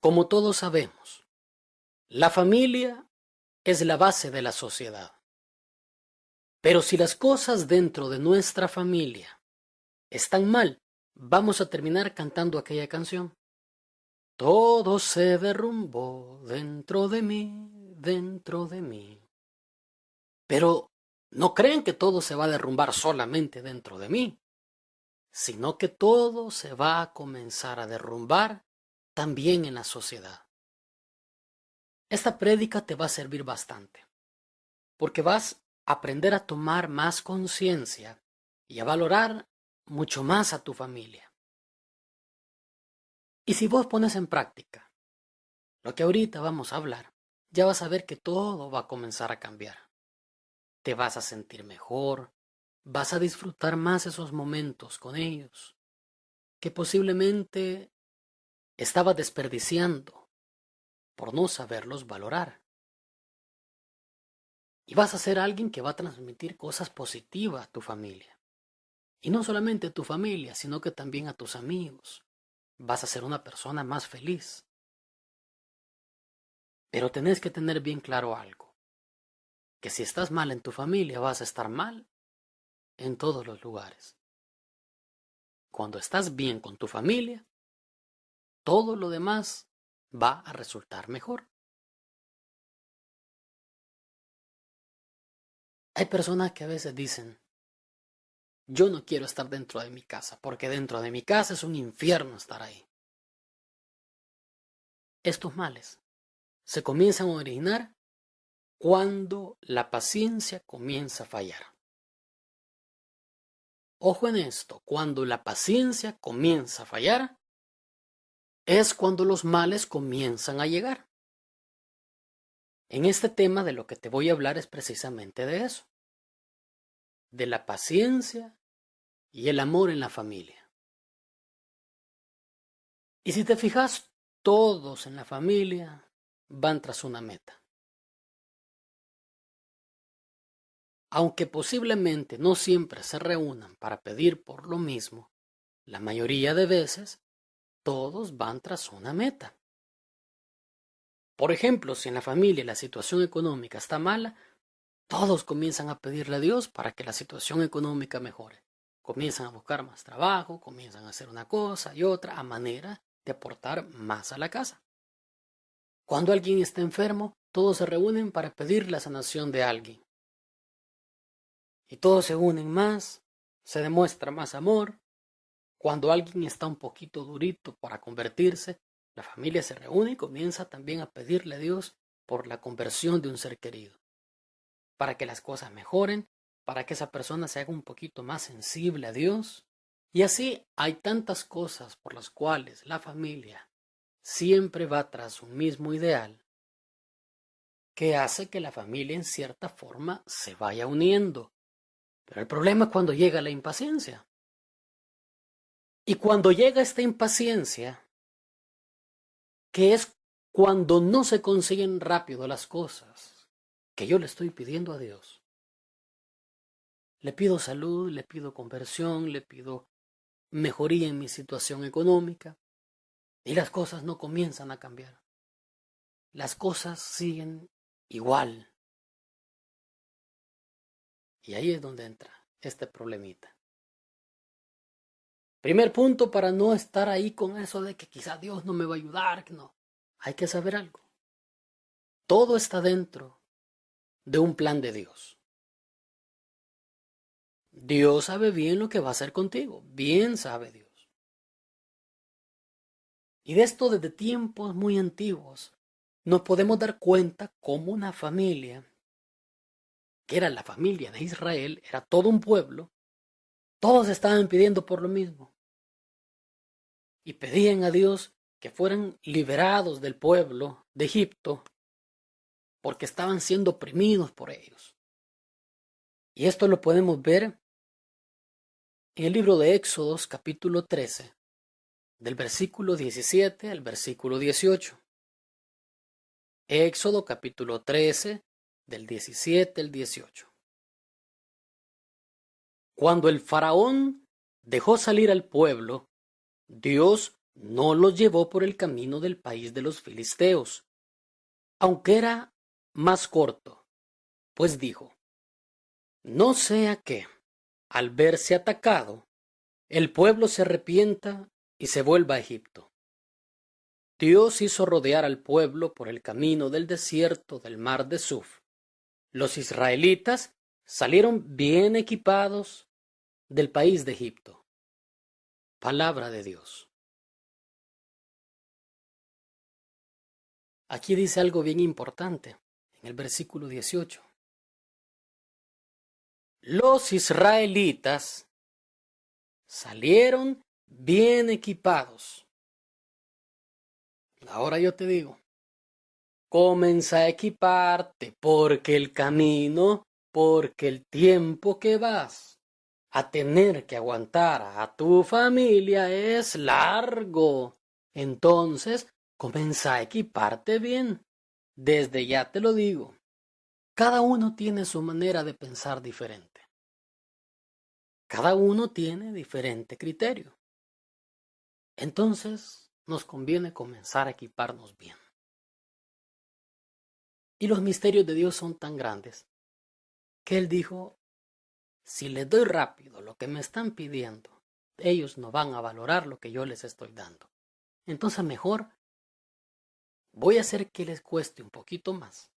Como todos sabemos, la familia es la base de la sociedad. Pero si las cosas dentro de nuestra familia están mal, vamos a terminar cantando aquella canción. Todo se derrumbó dentro de mí, dentro de mí. Pero no crean que todo se va a derrumbar solamente dentro de mí, sino que todo se va a comenzar a derrumbar también en la sociedad. Esta prédica te va a servir bastante, porque vas a aprender a tomar más conciencia y a valorar mucho más a tu familia. Y si vos pones en práctica lo que ahorita vamos a hablar, ya vas a ver que todo va a comenzar a cambiar. Te vas a sentir mejor, vas a disfrutar más esos momentos con ellos, que posiblemente estaba desperdiciando por no saberlos valorar. Y vas a ser alguien que va a transmitir cosas positivas a tu familia. Y no solamente a tu familia, sino que también a tus amigos. Vas a ser una persona más feliz. Pero tenés que tener bien claro algo, que si estás mal en tu familia, vas a estar mal en todos los lugares. Cuando estás bien con tu familia, todo lo demás va a resultar mejor. Hay personas que a veces dicen, yo no quiero estar dentro de mi casa, porque dentro de mi casa es un infierno estar ahí. Estos males se comienzan a originar cuando la paciencia comienza a fallar. Ojo en esto, cuando la paciencia comienza a fallar, es cuando los males comienzan a llegar. En este tema de lo que te voy a hablar es precisamente de eso, de la paciencia y el amor en la familia. Y si te fijas, todos en la familia van tras una meta. Aunque posiblemente no siempre se reúnan para pedir por lo mismo, la mayoría de veces todos van tras una meta. Por ejemplo, si en la familia la situación económica está mala, todos comienzan a pedirle a Dios para que la situación económica mejore. Comienzan a buscar más trabajo, comienzan a hacer una cosa y otra a manera de aportar más a la casa. Cuando alguien está enfermo, todos se reúnen para pedir la sanación de alguien. Y todos se unen más, se demuestra más amor. Cuando alguien está un poquito durito para convertirse, la familia se reúne y comienza también a pedirle a Dios por la conversión de un ser querido, para que las cosas mejoren, para que esa persona se haga un poquito más sensible a Dios. Y así hay tantas cosas por las cuales la familia siempre va tras un mismo ideal, que hace que la familia en cierta forma se vaya uniendo. Pero el problema es cuando llega la impaciencia. Y cuando llega esta impaciencia, que es cuando no se consiguen rápido las cosas que yo le estoy pidiendo a Dios. Le pido salud, le pido conversión, le pido mejoría en mi situación económica y las cosas no comienzan a cambiar. Las cosas siguen igual. Y ahí es donde entra este problemita. Primer punto para no estar ahí con eso de que quizá Dios no me va a ayudar, que no. Hay que saber algo. Todo está dentro de un plan de Dios. Dios sabe bien lo que va a hacer contigo. Bien sabe Dios. Y de esto desde tiempos muy antiguos nos podemos dar cuenta cómo una familia, que era la familia de Israel, era todo un pueblo, todos estaban pidiendo por lo mismo. Y pedían a Dios que fueran liberados del pueblo de Egipto porque estaban siendo oprimidos por ellos. Y esto lo podemos ver en el libro de Éxodos capítulo 13, del versículo 17 al versículo 18. Éxodo capítulo 13, del 17 al 18. Cuando el faraón dejó salir al pueblo, Dios no los llevó por el camino del país de los filisteos, aunque era más corto, pues dijo: no sea que, al verse atacado, el pueblo se arrepienta y se vuelva a Egipto. Dios hizo rodear al pueblo por el camino del desierto del mar de Suf. Los israelitas salieron bien equipados del país de Egipto. Palabra de Dios. Aquí dice algo bien importante en el versículo 18. Los israelitas salieron bien equipados. Ahora yo te digo, comienza a equiparte porque el camino, porque el tiempo que vas a tener que aguantar a tu familia es largo. Entonces, comienza a equiparte bien. Desde ya te lo digo, cada uno tiene su manera de pensar diferente. Cada uno tiene diferente criterio. Entonces, nos conviene comenzar a equiparnos bien. Y los misterios de Dios son tan grandes que Él dijo: si les doy rápido lo que me están pidiendo, ellos no van a valorar lo que yo les estoy dando. Entonces mejor voy a hacer que les cueste un poquito más,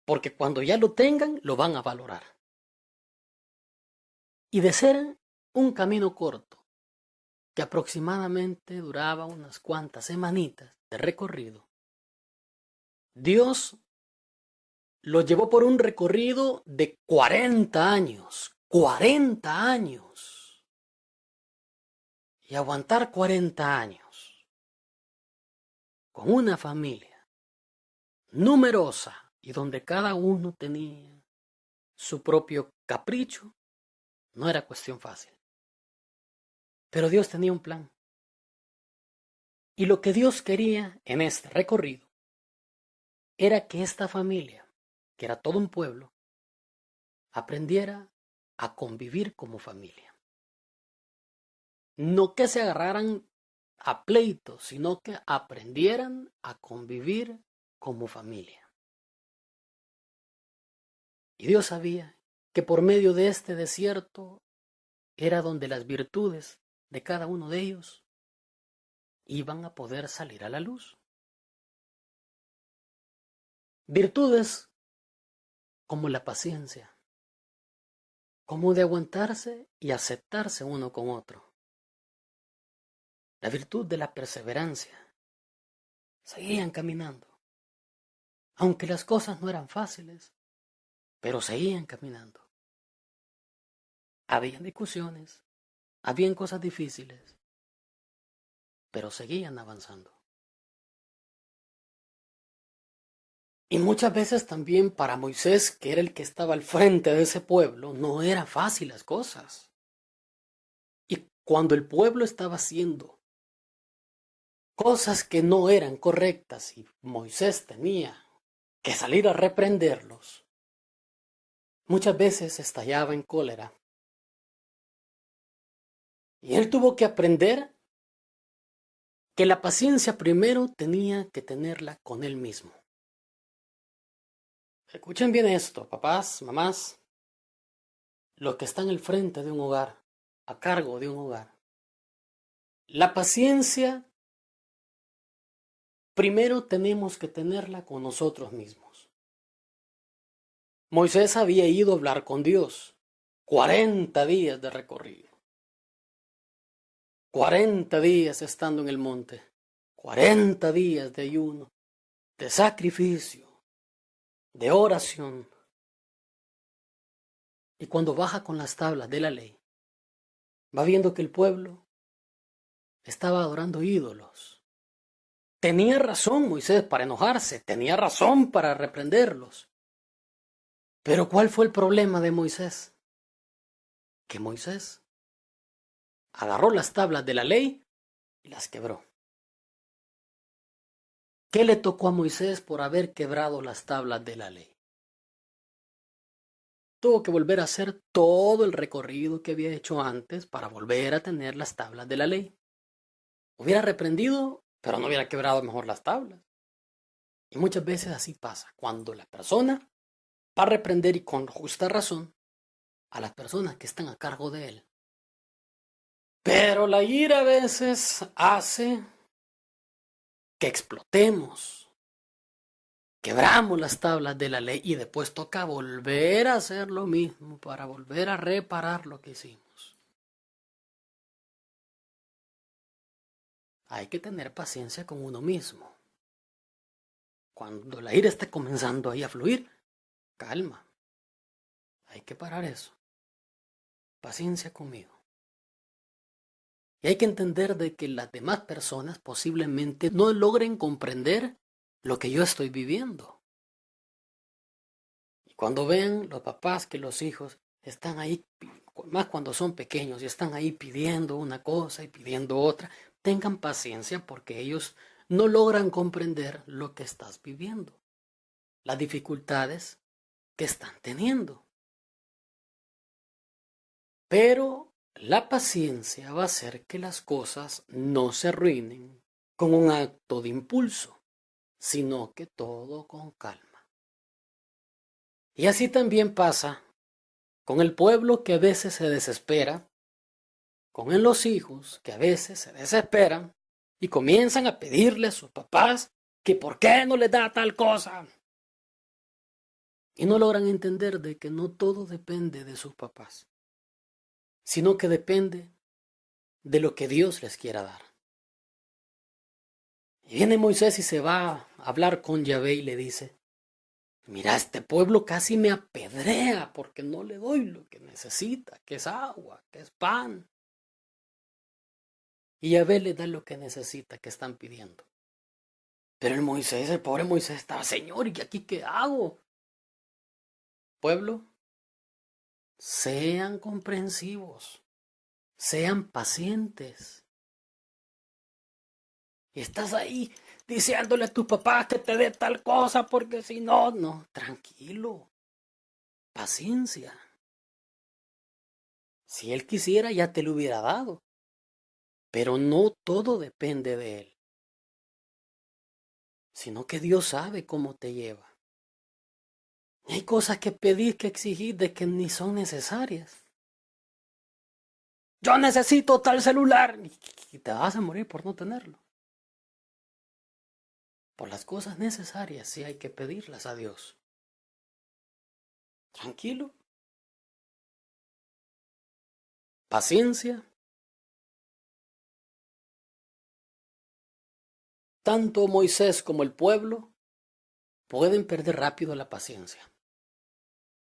porque cuando ya lo tengan, lo van a valorar. Y de ser un camino corto, que aproximadamente duraba unas cuantas semanitas de recorrido, Dios lo llevó por un recorrido de 40 años. 40 años. Y aguantar 40 años con una familia numerosa y donde cada uno tenía su propio capricho, no era cuestión fácil. Pero Dios tenía un plan. Y lo que Dios quería en este recorrido era que esta familia, que era todo un pueblo, aprendiera a convivir como familia. No que se agarraran a pleitos, sino que aprendieran a convivir como familia. Y Dios sabía que por medio de este desierto era donde las virtudes de cada uno de ellos iban a poder salir a la luz. Virtudes como la paciencia, como de aguantarse y aceptarse uno con otro. La virtud de la perseverancia. Seguían caminando. Aunque las cosas no eran fáciles, pero seguían caminando. Habían discusiones, habían cosas difíciles, pero seguían avanzando. Y muchas veces también para Moisés, que era el que estaba al frente de ese pueblo, no eran fáciles las cosas. Y cuando el pueblo estaba haciendo cosas que no eran correctas y Moisés tenía que salir a reprenderlos, muchas veces estallaba en cólera. Y él tuvo que aprender que la paciencia primero tenía que tenerla con él mismo. Escuchen bien esto, papás, mamás, los que están al frente de un hogar, a cargo de un hogar. La paciencia primero tenemos que tenerla con nosotros mismos. Moisés había ido a hablar con Dios, 40 días de recorrido, 40 días estando en el monte, 40 días de ayuno, de sacrificio, de oración. Y cuando baja con las tablas de la ley, va viendo que el pueblo estaba adorando ídolos. Tenía razón Moisés para enojarse, tenía razón para reprenderlos. Pero ¿cuál fue el problema de Moisés? Que Moisés agarró las tablas de la ley y las quebró. ¿Qué le tocó a Moisés por haber quebrado las tablas de la ley? Tuvo que volver a hacer todo el recorrido que había hecho antes para volver a tener las tablas de la ley. Hubiera reprendido, pero no hubiera quebrado mejor las tablas. Y muchas veces así pasa, cuando la persona va a reprender y con justa razón a las personas que están a cargo de él. Pero la ira a veces hace que explotemos, quebramos las tablas de la ley y después toca volver a hacer lo mismo para volver a reparar lo que hicimos. Hay que tener paciencia con uno mismo. Cuando la ira esté comenzando ahí a fluir, calma. Hay que parar eso. Paciencia conmigo. Y hay que entender de que las demás personas posiblemente no logren comprender lo que yo estoy viviendo. Y cuando vean los papás que los hijos están ahí, más cuando son pequeños y están ahí pidiendo una cosa y pidiendo otra, tengan paciencia porque ellos no logran comprender lo que estás viviendo, las dificultades que están teniendo. Pero la paciencia va a hacer que las cosas no se arruinen con un acto de impulso, sino que todo con calma. Y así también pasa con el pueblo que a veces se desespera, con los hijos que a veces se desesperan y comienzan a pedirle a sus papás que por qué no les da tal cosa. Y no logran entender de que no todo depende de sus papás, sino que depende de lo que Dios les quiera dar. Y viene Moisés y se va a hablar con Yahvé y le dice, mira, este pueblo casi me apedrea porque no le doy lo que necesita, que es agua, que es pan. Y Yahvé le da lo que necesita, que están pidiendo. Pero el pobre Moisés estaba, Señor, ¿y aquí qué hago? Pueblo, sean comprensivos, sean pacientes. Y estás ahí diciéndole a tu papá que te dé tal cosa porque si no, no, tranquilo, paciencia. Si él quisiera ya te lo hubiera dado, pero no todo depende de él, sino que Dios sabe cómo te lleva. Y hay cosas que pedir, que exigir de que ni son necesarias. Yo necesito tal celular y te vas a morir por no tenerlo. Por las cosas necesarias sí hay que pedirlas a Dios. Tranquilo. Paciencia. Tanto Moisés como el pueblo pueden perder rápido la paciencia.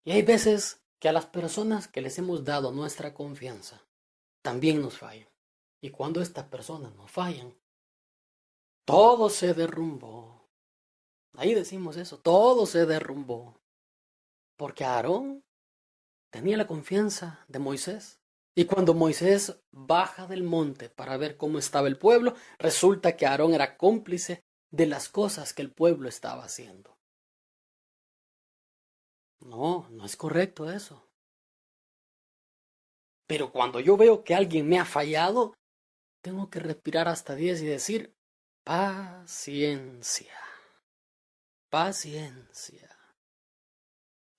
Y hay veces que a las personas que les hemos dado nuestra confianza también nos fallan. Y cuando estas personas nos fallan, todo se derrumbó. Ahí decimos eso, todo se derrumbó. Porque Aarón tenía la confianza de Moisés. Y cuando Moisés baja del monte para ver cómo estaba el pueblo, resulta que Aarón era cómplice de las cosas que el pueblo estaba haciendo. No, no es correcto eso. Pero cuando yo veo que alguien me ha fallado, tengo que respirar hasta 10 y decir, paciencia, paciencia.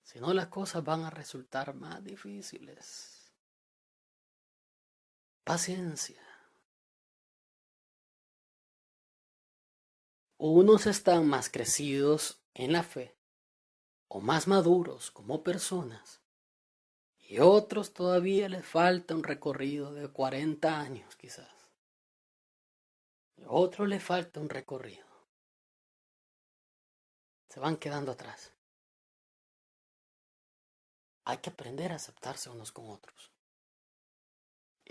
Si no, las cosas van a resultar más difíciles. Paciencia. Unos están más crecidos en la fe o más maduros como personas y otros todavía les falta un recorrido de 40 años quizás. Y a otros les falta un recorrido. Se van quedando atrás. Hay que aprender a aceptarse unos con otros.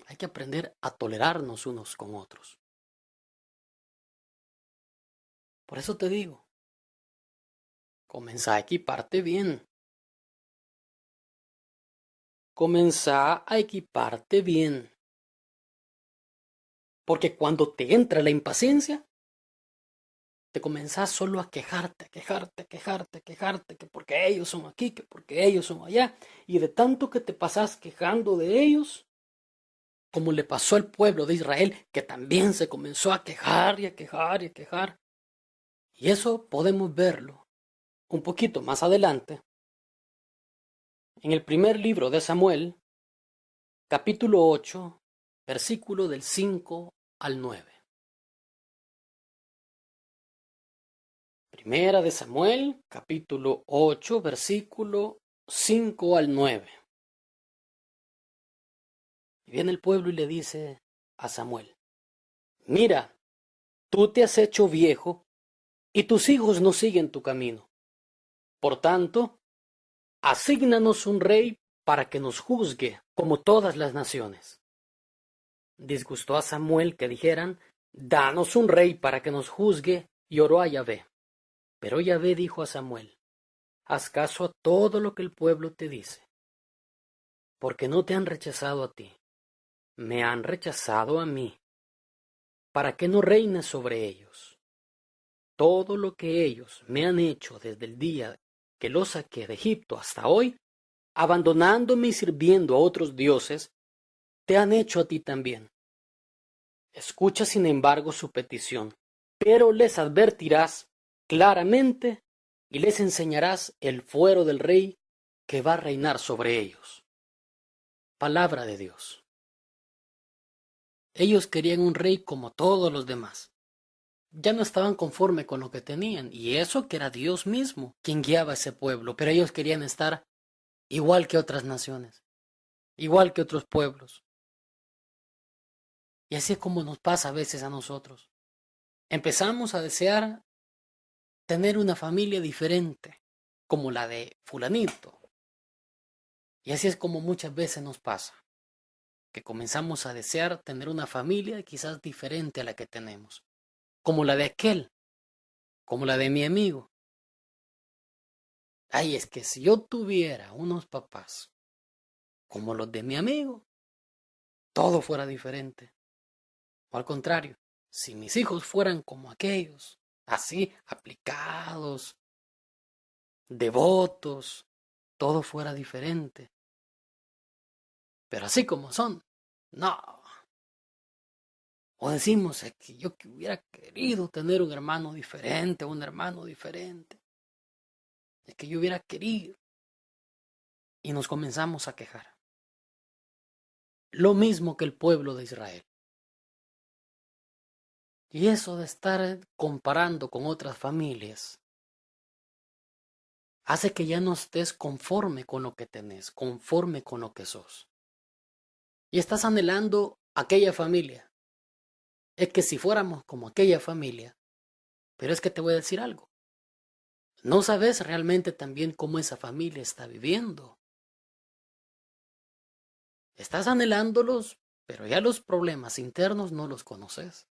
Hay que aprender a tolerarnos unos con otros. Por eso te digo, comenzá a equiparte bien. Comenzá a equiparte bien. Porque cuando te entra la impaciencia, te comenzás solo a quejarte, que porque ellos son aquí, que porque ellos son allá. Y de tanto que te pasás quejando de ellos, como le pasó al pueblo de Israel, que también se comenzó a quejar y a quejar y a quejar. Y eso podemos verlo un poquito más adelante, en el primer libro de Samuel, capítulo 8, versículo del 5 al 9. Primera de Samuel, capítulo 8, versículo 5 al 9. Y viene el pueblo y le dice a Samuel: mira, tú te has hecho viejo y tus hijos no siguen tu camino. Por tanto, asígnanos un rey para que nos juzgue como todas las naciones. Disgustó a Samuel que dijeran: danos un rey para que nos juzgue, y oró a Yahvé. Pero Yahvé dijo a Samuel: haz caso a todo lo que el pueblo te dice, porque no te han rechazado a ti, me han rechazado a mí, para que no reines sobre ellos. Todo lo que ellos me han hecho desde el día que los saqué de Egipto hasta hoy, abandonándome y sirviendo a otros dioses, te han hecho a ti también. Escucha sin embargo su petición, pero les advertirás claramente y les enseñarás el fuero del rey que va a reinar sobre ellos. Palabra de Dios. Ellos querían un rey como todos los demás. Ya no estaban conforme con lo que tenían, y eso que era Dios mismo quien guiaba a ese pueblo, pero ellos querían estar igual que otras naciones, igual que otros pueblos. Y así es como nos pasa a veces a nosotros. Empezamos a desear tener una familia diferente, como la de fulanito. Y así es como muchas veces nos pasa, que comenzamos a desear tener una familia quizás diferente a la que tenemos, como la de aquel, como la de mi amigo. Ay, es que si yo tuviera unos papás como los de mi amigo, todo fuera diferente. O al contrario, si mis hijos fueran como aquellos, así, aplicados, devotos, todo fuera diferente. Pero así como son, no. O decimos que yo que hubiera querido tener un hermano diferente, un hermano diferente. Es que yo hubiera querido. Y nos comenzamos a quejar. Lo mismo que el pueblo de Israel. Y eso de estar comparando con otras familias hace que ya no estés conforme con lo que tenés, conforme con lo que sos. Y estás anhelando aquella familia. Es que si fuéramos como aquella familia, pero es que te voy a decir algo. No sabes realmente también cómo esa familia está viviendo. Estás anhelándolos, pero ya los problemas internos no los conoces.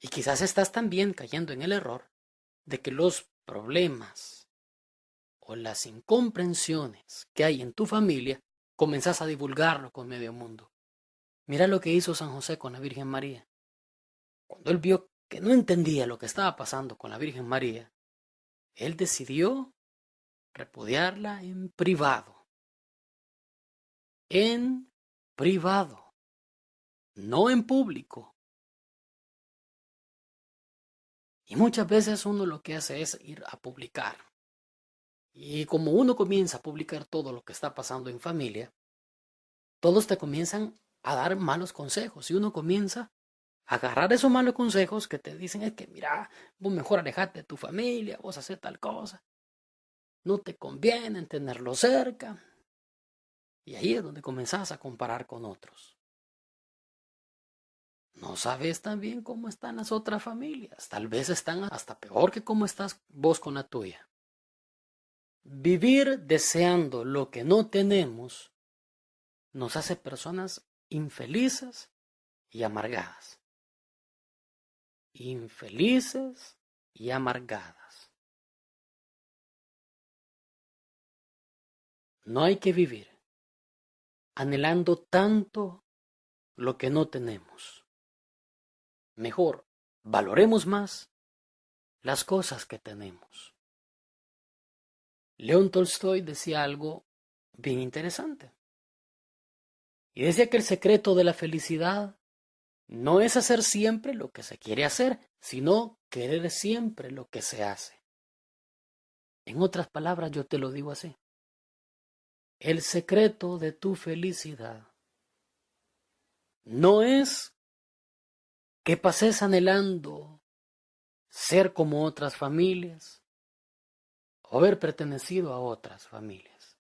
Y quizás estás también cayendo en el error de que los problemas o las incomprensiones que hay en tu familia comenzás a divulgarlo con medio mundo. Mira lo que hizo San José con la Virgen María. Cuando él vio que no entendía lo que estaba pasando con la Virgen María, él decidió repudiarla en privado. En privado, no en público. Y muchas veces uno lo que hace es ir a publicar. Y como uno comienza a publicar todo lo que está pasando en familia, todos te comienzan a dar malos consejos. Y uno comienza a agarrar esos malos consejos que te dicen es que mira, vos mejor alejate de tu familia, vos haces tal cosa. No te conviene tenerlo cerca. Y ahí es donde comenzás a comparar con otros. No sabes también cómo están las otras familias. Tal vez están hasta peor que cómo estás vos con la tuya. Vivir deseando lo que no tenemos nos hace personas infelices y amargadas. Infelices y amargadas. No hay que vivir anhelando tanto lo que no tenemos. Mejor, valoremos más las cosas que tenemos. León Tolstoy decía algo bien interesante. Y decía que el secreto de la felicidad no es hacer siempre lo que se quiere hacer, sino querer siempre lo que se hace. En otras palabras, yo te lo digo así. El secreto de tu felicidad no es que pases anhelando ser como otras familias o haber pertenecido a otras familias,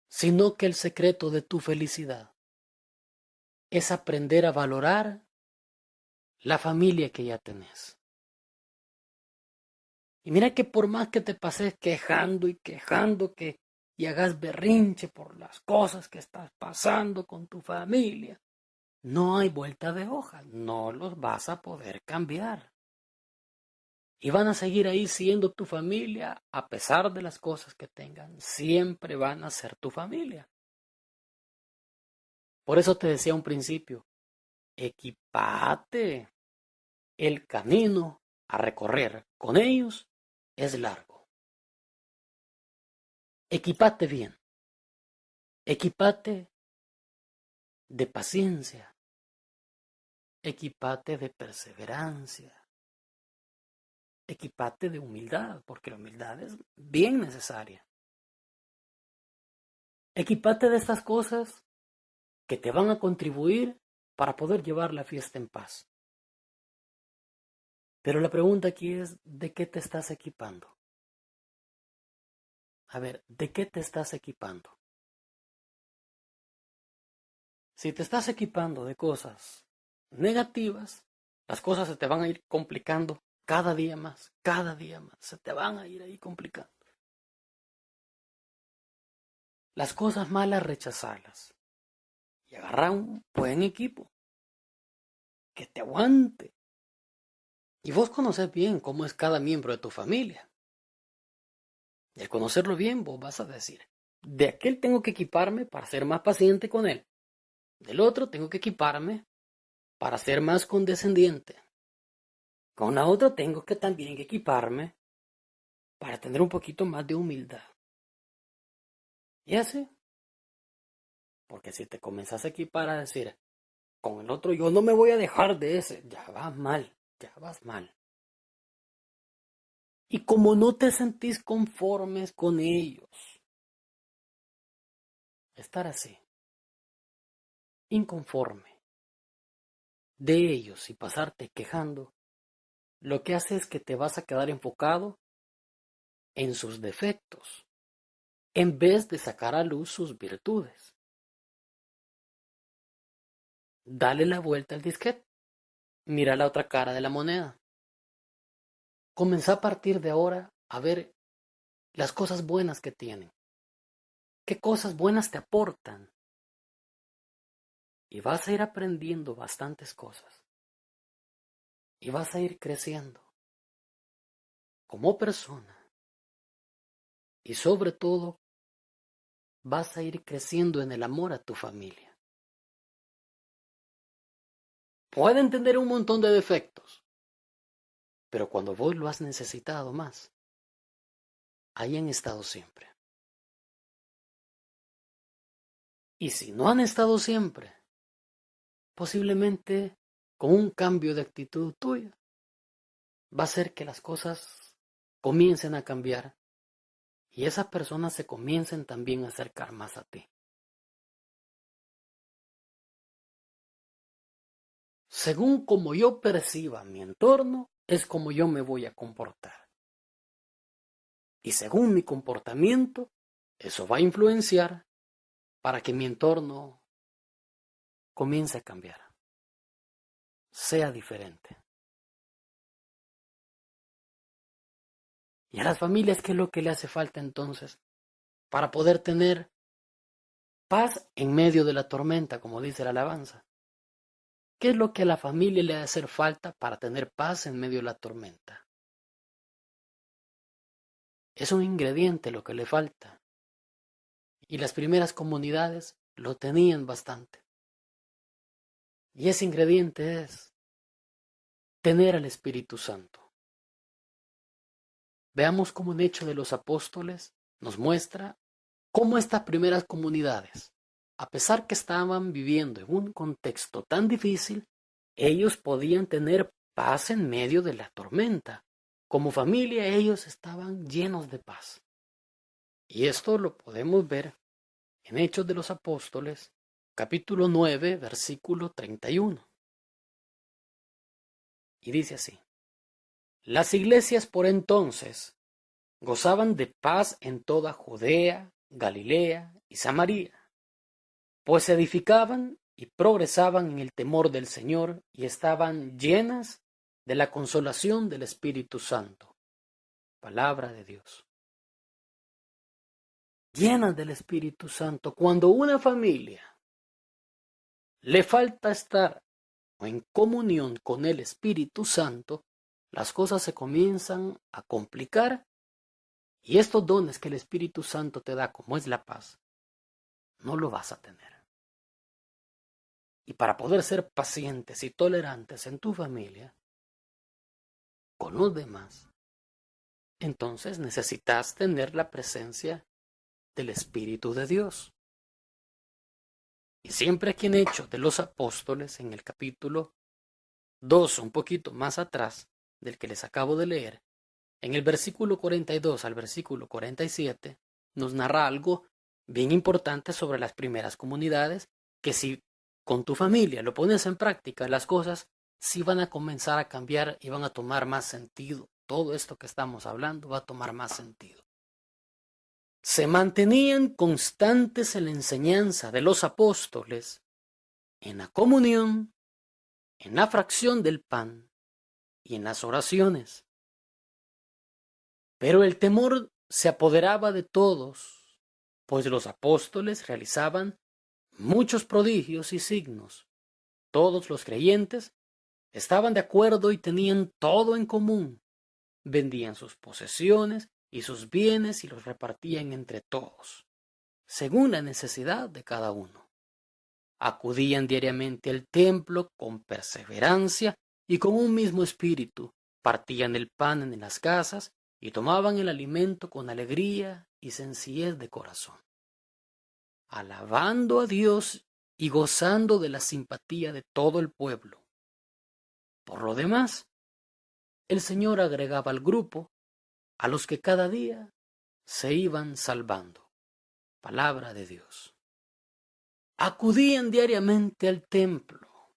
sino que el secreto de tu felicidad es aprender a valorar la familia que ya tenés. Y mira que por más que te pases quejando y quejando y hagas berrinche por las cosas que estás pasando con tu familia, no hay vuelta de hoja, no los vas a poder cambiar. Y van a seguir ahí siendo tu familia a pesar de las cosas que tengan. Siempre van a ser tu familia. Por eso te decía a un principio, equipate. El camino a recorrer con ellos es largo. Equipate bien. Equipate de paciencia. Equipate de perseverancia. Equipate de humildad, porque la humildad es bien necesaria. Equipate de estas cosas que te van a contribuir para poder llevar la fiesta en paz. Pero la pregunta aquí es, ¿de qué te estás equipando? A ver, ¿de qué te estás equipando? Si te estás equipando de cosas negativas, las cosas se te van a ir complicando cada día más, se te van a ir ahí complicando. Las cosas malas rechazarlas y agarrar un buen equipo que te aguante. Y vos conoces bien cómo es cada miembro de tu familia. Y al conocerlo bien, vos vas a decir, de aquel tengo que equiparme para ser más paciente con él. Del otro tengo que equiparme para ser más condescendiente. Con la otra tengo que también equiparme para tener un poquito más de humildad. Y así, porque si te comenzas a equipar a decir, con el otro yo no me voy a dejar de ese, ya vas mal, ya vas mal. Y como no te sentís conformes con ellos, estar así, inconforme de ellos y pasarte quejando, lo que hace es que te vas a quedar enfocado en sus defectos, en vez de sacar a luz sus virtudes. Dale la vuelta al disquete, mira la otra cara de la moneda. Comenzá a partir de ahora a ver las cosas buenas que tienen. ¿Qué cosas buenas te aportan? Y vas a ir aprendiendo bastantes cosas. Y vas a ir creciendo como persona. Y sobre todo, vas a ir creciendo en el amor a tu familia. Pueden tener un montón de defectos, pero cuando vos lo has necesitado más, ahí han estado siempre. Y si no han estado siempre, posiblemente con un cambio de actitud tuya, va a ser que las cosas comiencen a cambiar y esas personas se comiencen también a acercar más a ti. Según como yo perciba mi entorno, es como yo me voy a comportar. Y según mi comportamiento, eso va a influenciar para que mi entorno comience a cambiar, sea diferente. Y a las familias, ¿qué es lo que le hace falta entonces? Para poder tener paz en medio de la tormenta, como dice la alabanza. ¿Qué es lo que a la familia le hace falta para tener paz en medio de la tormenta? Es un ingrediente lo que le falta. Y las primeras comunidades lo tenían bastante. Y ese ingrediente es tener al Espíritu Santo. Veamos cómo un Hecho de los Apóstoles nos muestra cómo estas primeras comunidades, a pesar que estaban viviendo en un contexto tan difícil, ellos podían tener paz en medio de la tormenta. Como familia, ellos estaban llenos de paz. Y esto lo podemos ver en Hechos de los Apóstoles, capítulo 9, versículo 31. Y dice así: las iglesias por entonces gozaban de paz en toda Judea, Galilea y Samaria, pues se edificaban y progresaban en el temor del Señor y estaban llenas de la consolación del Espíritu Santo. Palabra de Dios. Llenas del Espíritu Santo. Cuando una familia le falta estar en comunión con el Espíritu Santo, las cosas se comienzan a complicar y estos dones que el Espíritu Santo te da, como es la paz, no lo vas a tener. Y para poder ser pacientes y tolerantes en tu familia, con los demás, entonces necesitas tener la presencia del Espíritu de Dios. Y siempre aquí en Hechos de los Apóstoles, en el capítulo 2, un poquito más atrás del que les acabo de leer, en el versículo 42 al versículo 47, nos narra algo bien importante sobre las primeras comunidades, que si con tu familia lo pones en práctica, las cosas sí van a comenzar a cambiar y van a tomar más sentido. Todo esto que estamos hablando va a tomar más sentido. Se mantenían constantes en la enseñanza de los apóstoles, en la comunión, en la fracción del pan y en las oraciones. Pero el temor se apoderaba de todos, pues los apóstoles realizaban muchos prodigios y signos. Todos los creyentes estaban de acuerdo y tenían todo en común. Vendían sus posesiones y sus bienes y los repartían entre todos, según la necesidad de cada uno. Acudían diariamente al templo con perseverancia y con un mismo espíritu. Partían el pan en las casas y tomaban el alimento con alegría y sencillez de corazón, alabando a Dios y gozando de la simpatía de todo el pueblo. Por lo demás, el Señor agregaba al grupo a los que cada día se iban salvando. Palabra de Dios. Acudían diariamente al templo.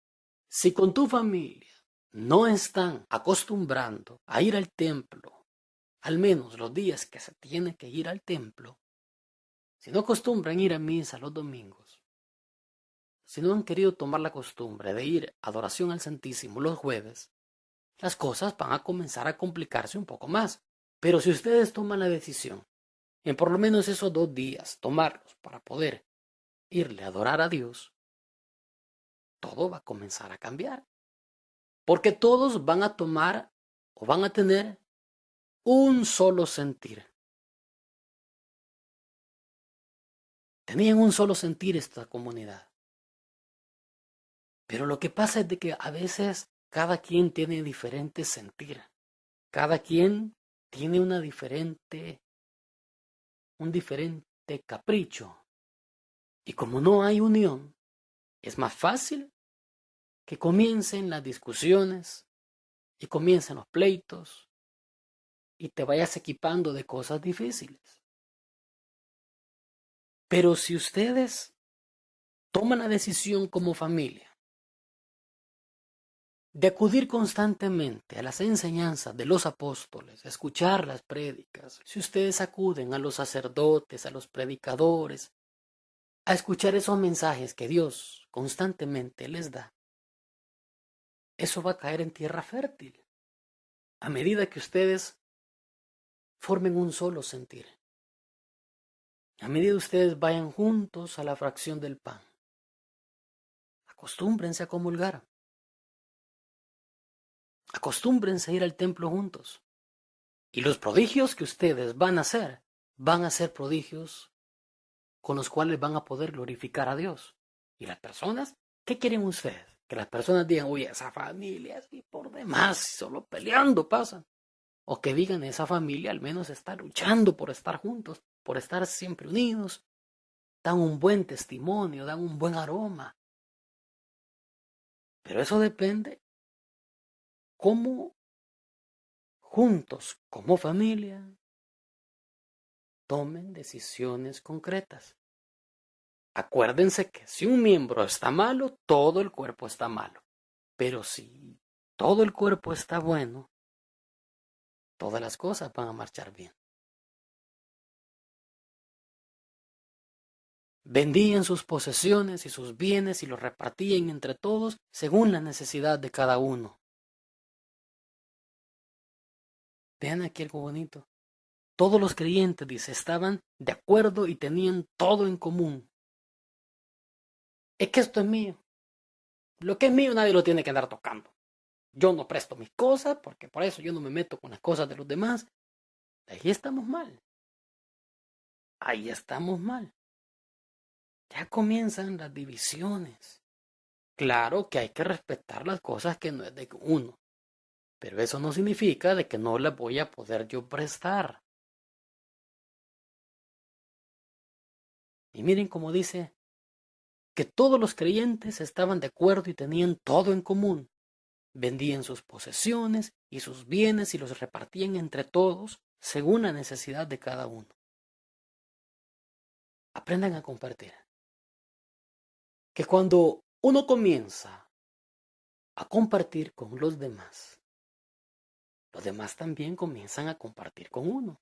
Si con tu familia no están acostumbrando a ir al templo, al menos los días que se tiene que ir al templo, si no acostumbran ir a misa los domingos, si no han querido tomar la costumbre de ir a adoración al Santísimo los jueves, las cosas van a comenzar a complicarse un poco más. Pero si ustedes toman la decisión, en por lo menos esos 2 días, tomarlos para poder irle a adorar a Dios, todo va a comenzar a cambiar. Porque todos van a tomar o van a tener un solo sentir. Tenían un solo sentir esta comunidad. Pero lo que pasa es de que a veces cada quien tiene diferente sentir. Cada quien tiene un diferente capricho. Y como no hay unión, es más fácil que comiencen las discusiones y comiencen los pleitos y te vayas equipando de cosas difíciles. Pero si ustedes toman la decisión como familia de acudir constantemente a las enseñanzas de los apóstoles, escuchar las prédicas, si ustedes acuden a los sacerdotes, a los predicadores, a escuchar esos mensajes que Dios constantemente les da, eso va a caer en tierra fértil a medida que ustedes formen un solo sentir. A medida que ustedes vayan juntos a la fracción del pan, acostúmbrense a comulgar. Acostúmbrense a ir al templo juntos. Y los prodigios que ustedes van a ser prodigios con los cuales van a poder glorificar a Dios. Y las personas, ¿qué quieren ustedes? Que las personas digan, oye, esa familia es y por demás, solo peleando pasan. O que digan, esa familia al menos está luchando por estar juntos, por estar siempre unidos, dan un buen testimonio, dan un buen aroma. Pero eso depende cómo juntos, como familia, tomen decisiones concretas. Acuérdense que si un miembro está malo, todo el cuerpo está malo. Pero si todo el cuerpo está bueno, todas las cosas van a marchar bien. Vendían sus posesiones y sus bienes y los repartían entre todos según la necesidad de cada uno. Vean aquí algo bonito. Todos los creyentes, dice, estaban de acuerdo y tenían todo en común. Es que esto es mío. Lo que es mío nadie lo tiene que andar tocando. Yo no presto mis cosas porque por eso yo no me meto con las cosas de los demás. Ahí estamos mal. Ahí estamos mal. Ya comienzan las divisiones. Claro que hay que respetar las cosas que no es de uno. Pero eso no significa de que no las voy a poder yo prestar. Y miren cómo dice que todos los creyentes estaban de acuerdo y tenían todo en común. Vendían sus posesiones y sus bienes y los repartían entre todos según la necesidad de cada uno. Aprendan a compartir. Que cuando uno comienza a compartir con los demás también comienzan a compartir con uno.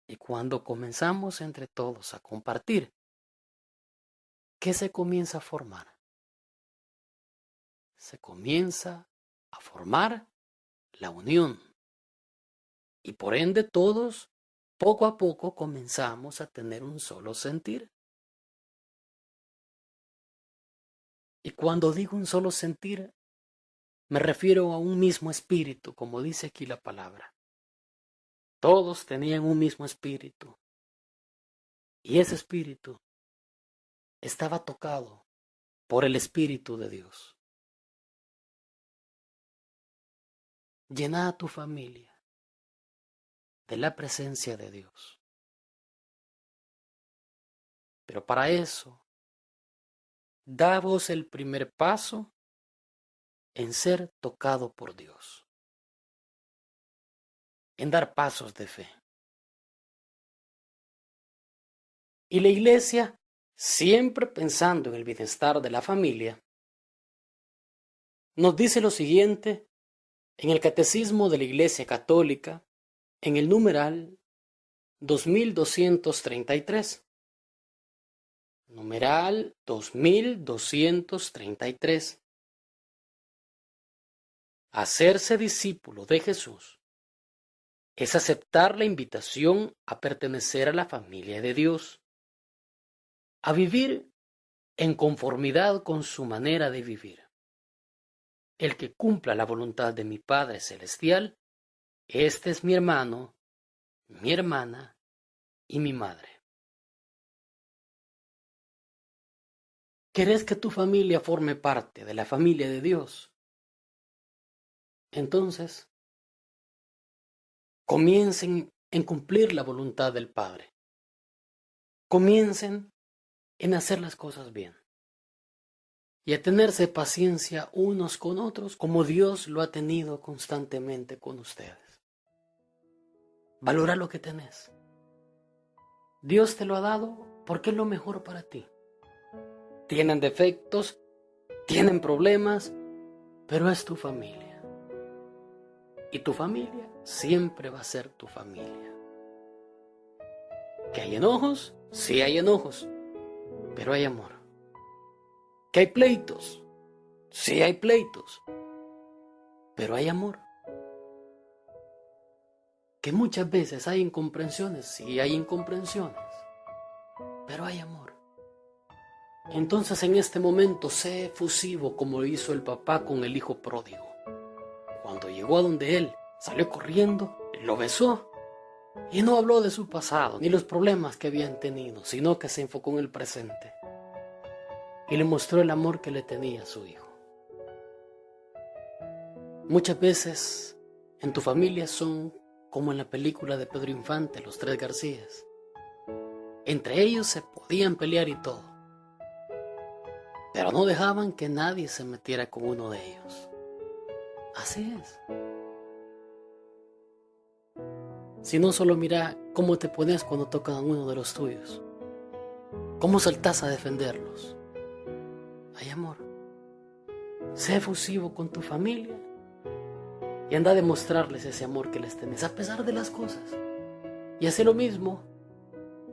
Y cuando comenzamos entre todos a compartir, ¿qué se comienza a formar? Se comienza a formar la unión. Y por ende todos, poco a poco, comenzamos a tener un solo sentir. Y cuando digo un solo sentir, me refiero a un mismo espíritu, como dice aquí la palabra. Todos tenían un mismo espíritu. Y ese espíritu estaba tocado por el Espíritu de Dios. Llena a tu familia de la presencia de Dios. Pero para eso, da vos el primer paso en ser tocado por Dios. En dar pasos de fe. Y la iglesia, siempre pensando en el bienestar de la familia, nos dice lo siguiente en el Catecismo de la Iglesia Católica, en el numeral 2233. Numeral 2233. Hacerse discípulo de Jesús es aceptar la invitación a pertenecer a la familia de Dios, a vivir en conformidad con su manera de vivir. El que cumpla la voluntad de mi Padre Celestial, este es mi hermano, mi hermana y mi madre. ¿Querés que tu familia forme parte de la familia de Dios? Entonces, comiencen en cumplir la voluntad del Padre. Comiencen en hacer las cosas bien. Y a tenerse paciencia unos con otros como Dios lo ha tenido constantemente con ustedes. Valora lo que tenés. Dios te lo ha dado porque es lo mejor para ti. Tienen defectos, tienen problemas, pero es tu familia. Y tu familia siempre va a ser tu familia. ¿Que hay enojos? Sí hay enojos, pero hay amor. ¿Que hay pleitos? Sí hay pleitos, pero hay amor. ¿Que muchas veces hay incomprensiones? Sí hay incomprensiones, pero hay amor. Entonces en este momento sé efusivo como lo hizo el papá con el hijo pródigo. Cuando llegó a donde él, salió corriendo, lo besó y no habló de su pasado ni los problemas que habían tenido, sino que se enfocó en el presente y le mostró el amor que le tenía a su hijo. Muchas veces en tu familia son como en la película de Pedro Infante, Los Tres Garcías. Entre ellos se podían pelear y todo, pero no dejaban que nadie se metiera con uno de ellos. Así es. Si no, solo mira cómo te pones cuando tocan a uno de los tuyos. Cómo saltas a defenderlos. Hay amor. Sé efusivo con tu familia y anda a demostrarles ese amor que les tenés a pesar de las cosas. Y hace lo mismo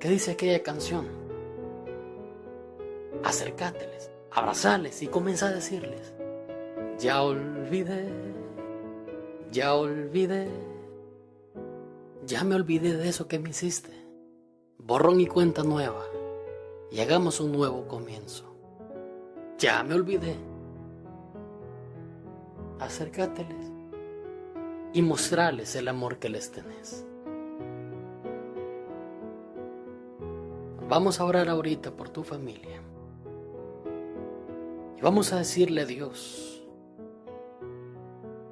que dice aquella canción. Acércateles, abrazales y comienza a decirles: ya olvidé, ya olvidé, ya me olvidé de eso que me hiciste. Borrón y cuenta nueva y hagamos un nuevo comienzo. Ya me olvidé. Acércateles y mostrarles el amor que les tenés. Vamos a orar ahorita por tu familia. Y vamos a decirle a Dios: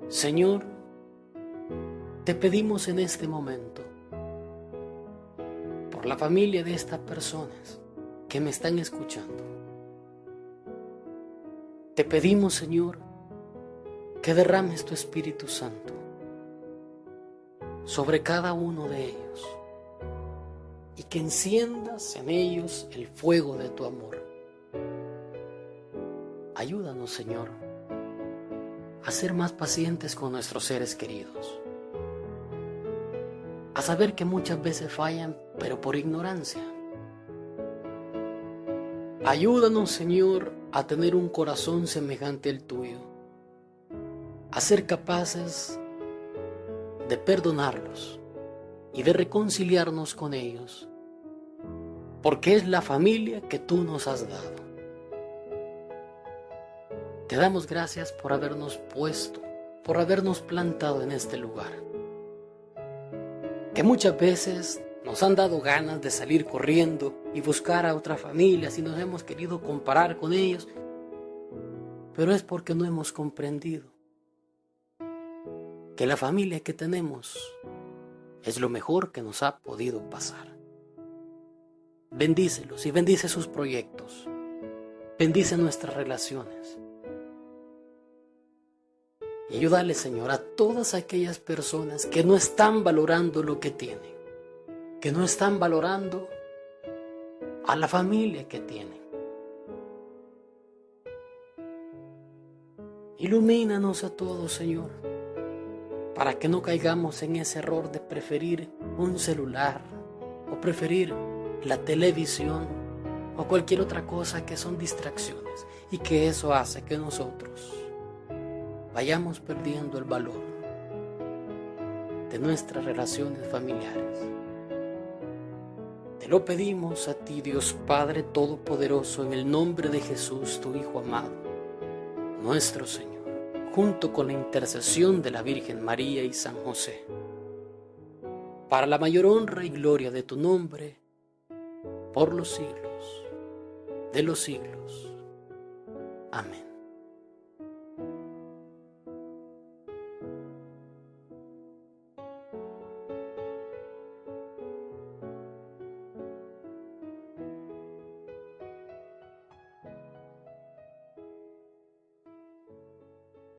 Señor, te pedimos en este momento por la familia de estas personas que me están escuchando. Te pedimos, Señor, que derrames tu Espíritu Santo sobre cada uno de ellos y que enciendas en ellos el fuego de tu amor. Ayúdanos, Señor, a ser más pacientes con nuestros seres queridos, a saber que muchas veces fallan, pero por ignorancia. Ayúdanos, Señor, a tener un corazón semejante al tuyo, a ser capaces de perdonarlos y de reconciliarnos con ellos, porque es la familia que tú nos has dado. Te damos gracias por habernos puesto, por habernos plantado en este lugar, que muchas veces nos han dado ganas de salir corriendo y buscar a otras familias y nos hemos querido comparar con ellos, pero es porque no hemos comprendido que la familia que tenemos es lo mejor que nos ha podido pasar. Bendícelos y bendice sus proyectos. Bendice nuestras relaciones. Y ayúdale, Señor, a todas aquellas personas que no están valorando lo que tienen, que no están valorando a la familia que tienen. Ilumínanos a todos, Señor, para que no caigamos en ese error de preferir un celular o preferir la televisión o cualquier otra cosa que son distracciones y que eso hace que nosotros vayamos perdiendo el valor de nuestras relaciones familiares. Te lo pedimos a ti, Dios Padre Todopoderoso, en el nombre de Jesús, tu Hijo amado, nuestro Señor, junto con la intercesión de la Virgen María y San José, para la mayor honra y gloria de tu nombre, por los siglos de los siglos. Amén.